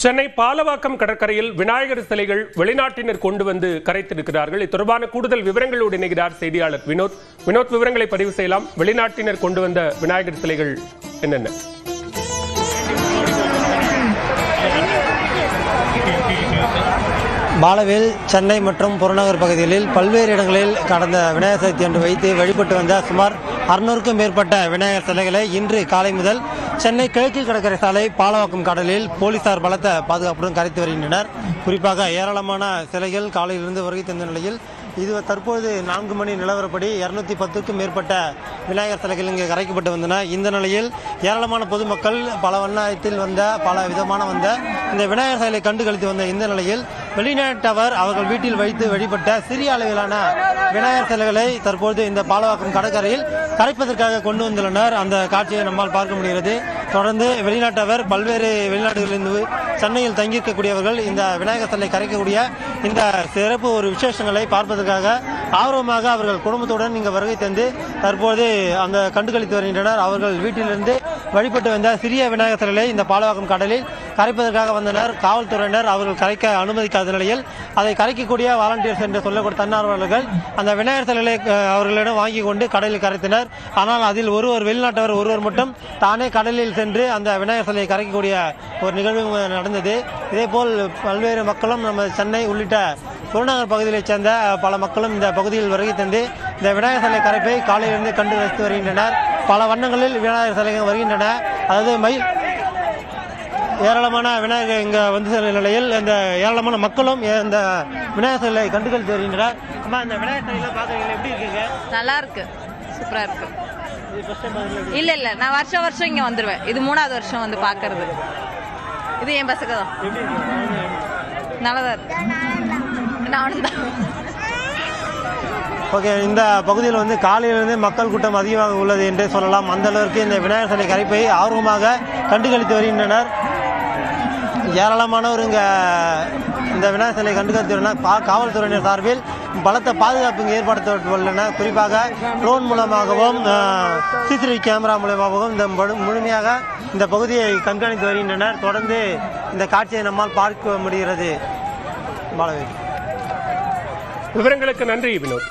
சென்னை பாலவாக்கம் கடற்கரையில் விநாயகர் சிலைகள் வெளிநாட்டினர் கொண்டு வந்து கரைத்திருக்கிறார்கள். இது தொடர்பான கூடுதல் விவரங்களோடு இணைகிறார் செய்தியாளர் வினோத். விவரங்களை பதிவு செய்யலாம். வெளிநாட்டினர் கொண்டு வந்த விநாயகர் சிலைகள் என்னென்ன? பாலவேல் சென்னை மற்றும் புறநகர் பகுதிகளில் பல்வேறு இடங்களில் கடந்த விநாயகர் சதுர்த்தி அன்று வைத்து வழிபட்டு வந்த சுமார் 600க்கும் மேற்பட்ட விநாயகர் சிலைகளை இன்று காலை முதல் சென்னை கிழக்கு கடற்கரை சாலை பாலவாக்கம் கடலில் போலீசார் பலத்த பாதுகாப்புடன் கரைத்து வருகின்றனர். குறிப்பாக ஏராளமான சிலைகள் காலையிலிருந்து வருகை தந்த நிலையில் இது தற்போது 4 மணி நிலவரப்படி 210க்கும் மேற்பட்ட விநாயகர் சிலைகள் இங்கு கரைக்கப்பட்டு வந்தன. இந்த நிலையில் ஏராளமான பொதுமக்கள் பல வண்ணத்தில் வந்த பல விதமான வந்த இந்த விநாயகர் சிலையை கண்டு கழித்து வந்த இந்த நிலையில் வெளிநாட்டவர் அவர்கள் வீட்டில் வைத்து வழிபட்ட சிறிய அளவிலான விநாயகர் சிலைகளை தற்போது இந்த பாலவாக்கம் கடற்கரையில் கரைப்பதற்காக கொண்டு வந்துள்ளனர். அந்த காட்சியை நம்மால் பார்க்க முடிகிறது. தொடர்ந்து வெளிநாட்டவர் பல்வேறு வெளிநாடுகளிலிருந்து சென்னையில் தங்கியிருக்கக்கூடியவர்கள் இந்த விநாயகர் சிலை கரைக்கக்கூடிய இந்த சிறப்பு ஒரு விசேஷங்களை பார்ப்பதற்காக ஆர்வமாக அவர்கள் குடும்பத்துடன் இங்கு வருகை தந்து தற்போது அந்த கண்டுகளித்து வருகின்றனர். அவர்கள் வீட்டிலிருந்து வழிபட்டு வந்த சிறிய விநாயகர் சிலைகளை இந்த பாலவாக்கம் கடலில் கரைப்பதற்காக வந்தனர். காவல்துறையினர் அவர்கள் கரைக்க அனுமதிக்காத நிலையில் அதை கரைக்கக்கூடிய வாலண்டியர்ஸ் என்று சொல்லக்கூடிய தன்னார்வலர்கள் அந்த விநாயகர் சிலைகளை அவர்களிடம் வாங்கி கொண்டு கடலில் கரைத்தனர். ஆனால் அதில் வெளிநாட்டவர் ஒருவர் மட்டும் தானே கடலில் சென்று அந்த விநாயகர் சிலையை கரைக்கக்கூடிய ஒரு நிகழ்வு நடந்தது. இதேபோல் பல்வேறு மக்களும் நம்ம சென்னை உள்ளிட்ட புறநகர் பகுதியைச் சேர்ந்த பல மக்களும் இந்த பகுதியில் வருகை தந்து இந்த விநாயகர் சிலை கரைப்பை காலையிலிருந்து கண்டு ரசித்து வருகின்றனர். பல வண்ணங்களில் விநாயகர் சிலைகள் வருகின்றன. அதாவது ஏராளமான விநாயகர் இங்கே வந்து செல்ல நிலையில் இந்த ஏராளமான மக்களும் இந்த விநாயகர் சிலை கண்டுகளித்து வருகின்றனர். அம்மா, இந்த விநாயகர் சிலையில பார்க்குறீங்க, எப்படி இருக்குங்க? நல்லா இருக்கு, சூப்பரா இருக்கு. இல்ல நான் வருஷம் இங்க வந்துருவேன். இது 3வது வருஷம் வந்து பாக்குறது. இது என் பசங்க தான். நல்லதா இருக்கு. நானும் தான். ஓகே, இந்த பகுதியில் வந்து காலையிலிருந்து மக்கள் கூட்டம் அதிகமாக உள்ளது என்றே சொல்லலாம். அந்த அளவிற்கு இந்த விநாயகர் சிலை கரைப்பை ஆர்வமாக கண்டுகளித்து வருகின்றனர். ஏராளமானவர் இங்கே இந்த விநாயகர் சிலை கண்டுகளித்து வருகின்றனர். காவல்துறையினர் சார்பில் பலத்த பாதுகாப்பு இங்கே ஏற்படுத்தப்பட்டுள்ளன. குறிப்பாக ட்ரோன் மூலமாகவும் சிசிடிவி கேமரா மூலமாகவும் இந்த முழுமையாக இந்த பகுதியை கண்காணித்து வருகின்றனர். தொடர்ந்து இந்த காட்சியை நம்மால் பார்க்க முடிகிறது. பாலவேல், விவரங்களுக்கு நன்றி வினோத்.